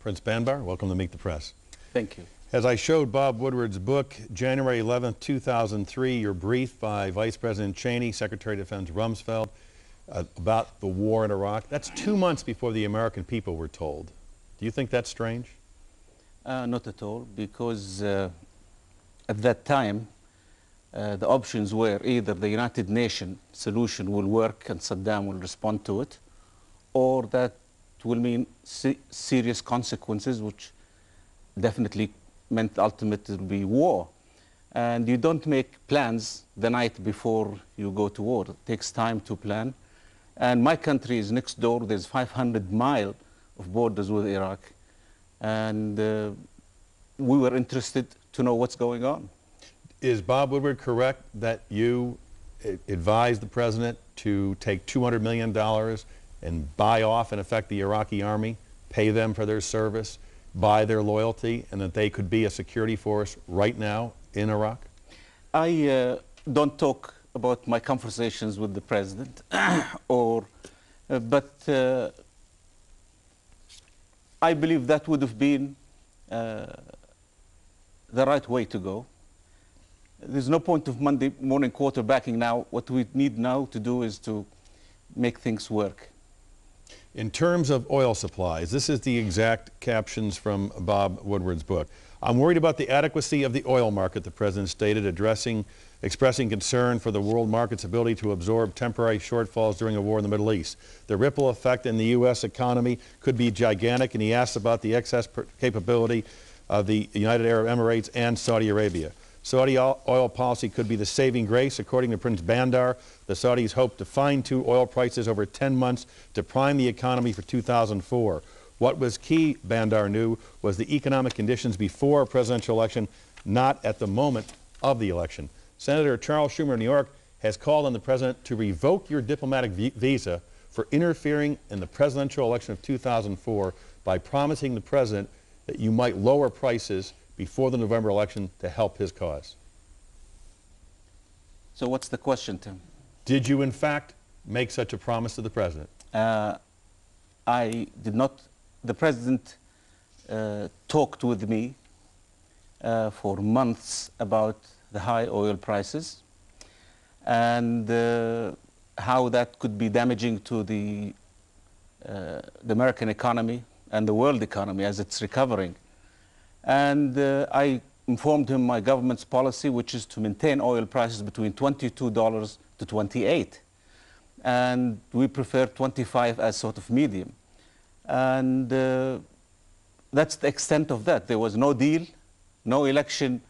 Prince Bandar, welcome to Meet the Press. Thank you. As I showed Bob Woodward's book, January 11th, 2003, your brief by Vice President Cheney, Secretary of Defense Rumsfeld, about the war in Iraq, that's 2 months before the American people were told. Do you think that's strange? Not at all, because at that time, the options were either the United Nations solution will work and Saddam will respond to it, or that will mean serious consequences, which definitely meant ultimately it will be war. And you don't make plans the night before you go to war. It takes time to plan. And my country is next door. There's 500 miles of borders with Iraq. And we were interested to know what's going on. Is Bob Woodward correct that you advised the president to take $200 million and buy off, in effect, the Iraqi army, pay them for their service, buy their loyalty, and that they could be a security force right now in Iraq? I don't talk about my conversations with the president, but I believe that would have been the right way to go. There's no point of Monday morning quarterbacking now. What we need now to do is to make things work. In terms of oil supplies, this is the exact captions from Bob Woodward's book. I'm worried about the adequacy of the oil market, the president stated, expressing concern for the world market's ability to absorb temporary shortfalls during a war in the Middle East. The ripple effect in the U.S. economy could be gigantic, and he asked about the excess capability of the United Arab Emirates and Saudi Arabia. Saudi oil policy could be the saving grace. According to Prince Bandar, the Saudis hope to fine-tune oil prices over 10 months to prime the economy for 2004. What was key, Bandar knew, was the economic conditions before a presidential election, not at the moment of the election. Senator Charles Schumer of New York has called on the president to revoke your diplomatic visa for interfering in the presidential election of 2004 by promising the president that you might lower prices before the November election to help his cause. So what's the question, Tim? Did you, in fact, make such a promise to the president? I did not. The president talked with me for months about the high oil prices and how that could be damaging to the American economy and the world economy as it's recovering. And I informed him my government's policy, which is to maintain oil prices between $22 to $28. And we prefer 25 as sort of medium. And that's the extent of that. There was no deal, no election,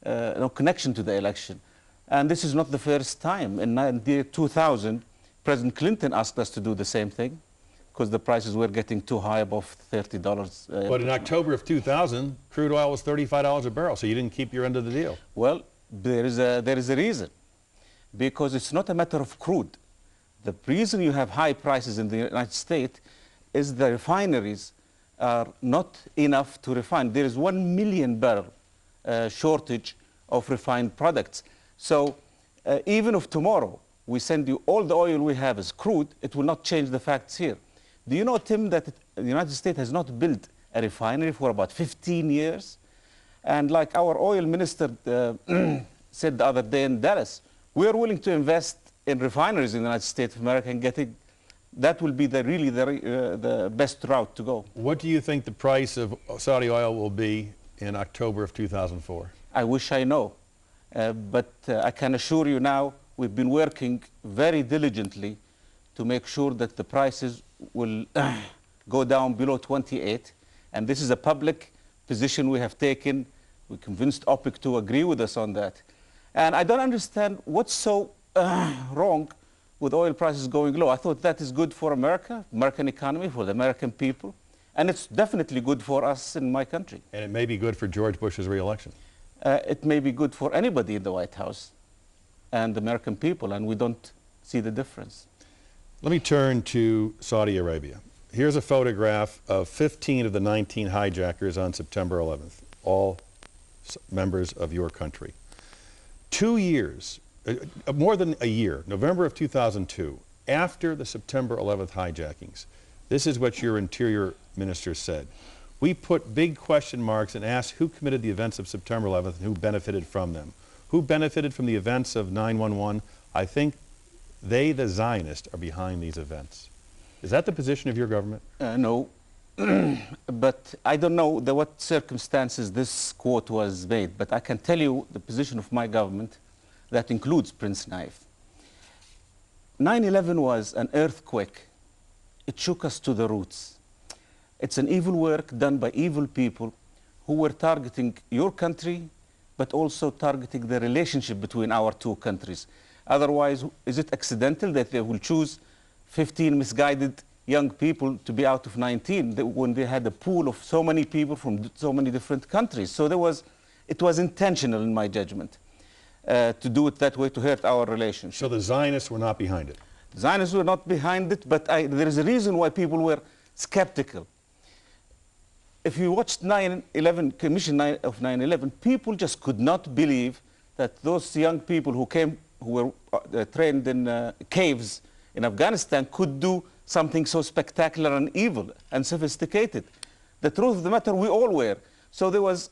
no connection to the election. And this is not the first time. In the year 2000, President Clinton asked us to do the same thing, because the prices were getting too high, above $30. But in October of 2000, crude oil was $35 a barrel, so you didn't keep your end of the deal. Well, there is a reason. Because it's not a matter of crude. The reason you have high prices in the United States is the refineries are not enough to refine. There is 1 million barrel shortage of refined products. So even if tomorrow we send you all the oil we have as crude, it will not change the facts here. Do you know, Tim, that the United States has not built a refinery for about 15 years? And like our oil minister said the other day in Dallas, we are willing to invest in refineries in the United States of America and getting, that will be really the best route to go. What do you think the price of Saudi oil will be in October of 2004? I wish I know. But I can assure you now, we've been working very diligently to make sure that the prices will go down below 28. And this is a public position we have taken. We convinced OPEC to agree with us on that. And I don't understand what's so wrong with oil prices going low. I thought that is good for America, American economy, for the American people. And it's definitely good for us in my country. And it may be good for George Bush's re-election. It may be good for anybody in the White House and the American people, and we don't see the difference. Let me turn to Saudi Arabia. Here's a photograph of 15 of the 19 hijackers on September 11th, all members of your country. 2 years, more than a year, November of 2002, after the September 11th hijackings, this is what your Interior Minister said. we put big question marks and asked who committed the events of September 11th and who benefited from them. Who benefited from the events of 9/11? I think they, the Zionists, are behind these events. Is that the position of your government? No, but I don't know what circumstances this quote was made, but I can tell you the position of my government that includes Prince Naif. 9/11 was an earthquake. It shook us to the roots. It's an evil work done by evil people who were targeting your country, but also targeting the relationship between our two countries. Otherwise, is it accidental that they will choose 15 misguided young people to be out of 19 when they had a pool of so many people from so many different countries? So it was intentional, in my judgment, to do it that way, to hurt our relationship. So the Zionists were not behind it? The Zionists were not behind it, but there is a reason why people were skeptical. If you watched 9/11 Commission of 9/11, people just could not believe that those young people who were trained in caves in Afghanistan could do something so spectacular and evil and sophisticated. The truth of the matter, we all were. So there was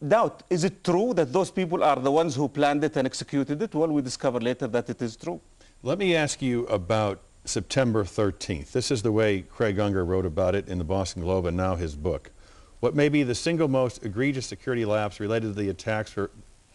doubt. Is it true that those people are the ones who planned it and executed it? Well, we discovered later that it is true. Let me ask you about September 13th. This is the way Craig Unger wrote about it in the Boston Globe and now his book. What may be the single most egregious security lapse related to the attacks for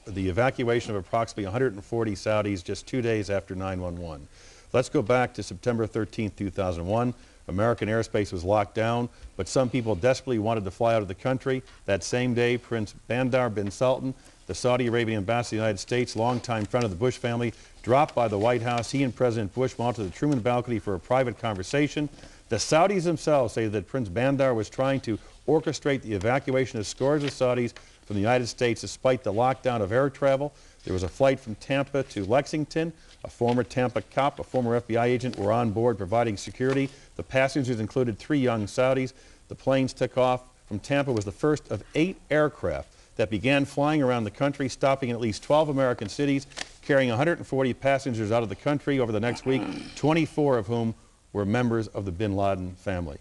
the evacuation of approximately 140 Saudis just 2 days after 9/11. Let's go back to September 13th, 2001. American airspace was locked down, but some people desperately wanted to fly out of the country. That same day, Prince Bandar bin Sultan, the Saudi Arabian ambassador to the United States, longtime friend of the Bush family, dropped by the White House. He and President Bush went to the Truman balcony for a private conversation. The Saudis themselves say that Prince Bandar was trying to orchestrate the evacuation of scores of Saudis from the United States despite the lockdown of air travel. There was a flight from Tampa to Lexington. A former Tampa cop, a former FBI agent were on board providing security. The passengers included 3 young Saudis. The planes took off from Tampa. Was the first of 8 aircraft that began flying around the country, stopping in at least 12 American cities, carrying 140 passengers out of the country over the next week, 24 of whom were members of the bin Laden family.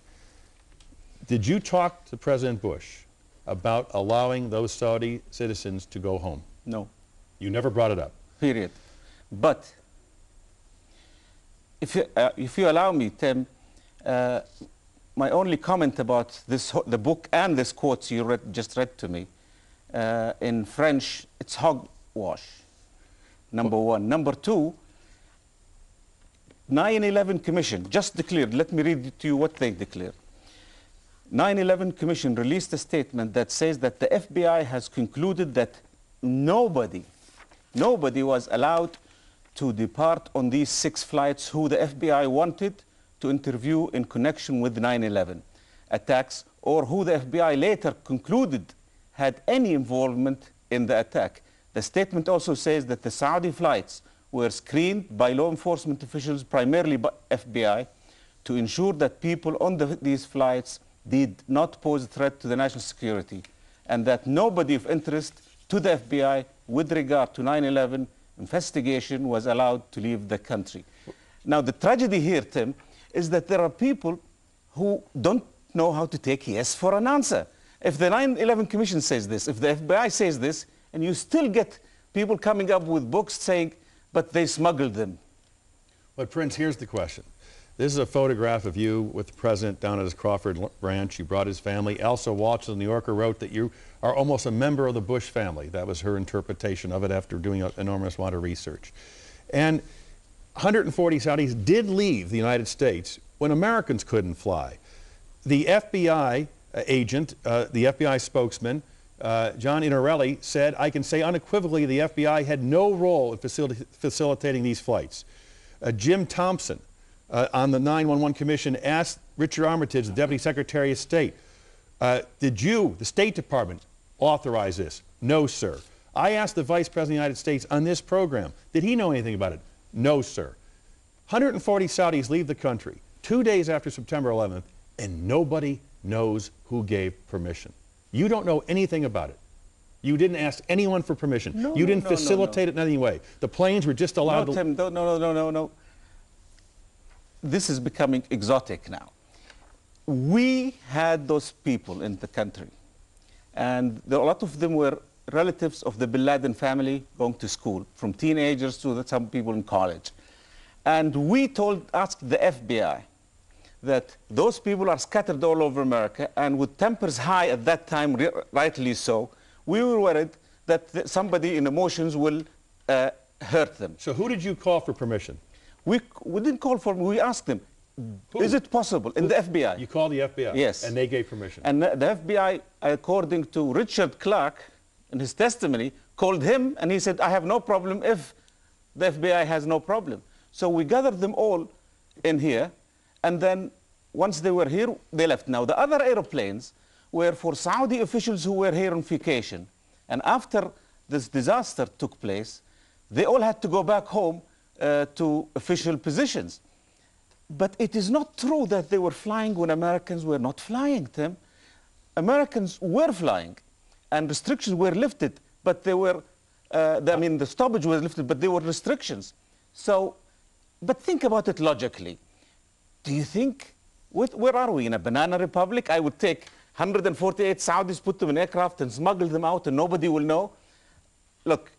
Did you talk to President Bush about allowing those Saudi citizens to go home? No. You never brought it up? Period. But if you allow me, Tim, my only comment about the book and this quote you just read to me, in French, it's hogwash, number one. Number two, 9/11 Commission just declared, let me read to you what they declared. 9/11 Commission released a statement that says that the FBI has concluded that nobody was allowed to depart on these 6 flights who the FBI wanted to interview in connection with 9/11 attacks, or who the FBI later concluded had any involvement in the attack. The statement also says that the Saudi flights were screened by law enforcement officials, primarily by FBI, to ensure that people on these flights did not pose a threat to the national security, and that nobody of interest to the FBI with regard to 9/11 investigation was allowed to leave the country. Now, the tragedy here, Tim, is that there are people who don't know how to take yes for an answer. If the 9/11 Commission says this, if the FBI says this, and you still get people coming up with books saying, but they smuggled them. But Prince, here's the question. This is a photograph of you with the president down at his Crawford ranch. You brought his family. Elsa Walsh of the New Yorker wrote that you are almost a member of the Bush family. That was her interpretation of it after doing an enormous amount of research. And 140 Saudis did leave the United States when Americans couldn't fly. The FBI agent, the FBI spokesman, John Inarelli, said, I can say unequivocally the FBI had no role in facilitating these flights. Jim Thompson, on the 9/11 Commission, asked Richard Armitage, the Deputy Secretary of State, did you, the State Department, authorize this? No, sir. I asked the Vice President of the United States on this program, did he know anything about it? No, sir. 140 Saudis leave the country 2 days after September 11th, and nobody knows who gave permission. You don't know anything about it. You didn't ask anyone for permission. You didn't facilitate it in any way. The planes were just allowed to... Tim, no. This is becoming exotic now. we had those people in the country, and a lot of them were relatives of the Bin Laden family going to school, from teenagers to some people in college. And we asked the FBI that those people are scattered all over America, and with tempers high at that time, rightly so, we were worried that somebody in emotions will hurt them. So who did you call for permission? We didn't call for them, we asked them, is it possible? In the FBI. You called the FBI? Yes. And they gave permission? And the FBI, according to Richard Clark, in his testimony, called him and he said, I have no problem if the FBI has no problem. So we gathered them all in here, and then once they were here, they left. Now, the other aeroplanes were for Saudi officials who were here on vacation. And after this disaster took place, they all had to go back home to official positions. But it is not true that they were flying when Americans were not flying, Tim. Americans were flying, and restrictions were lifted, but they were, I mean, the stoppage was lifted, but there were restrictions. So, but think about it logically. Do you think, where are we, in a banana republic? I would take 148 Saudis, put them in aircraft and smuggle them out and nobody will know. Look,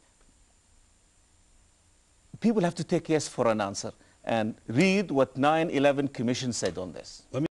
people have to take yes for an answer and read what 9/11 Commission said on this.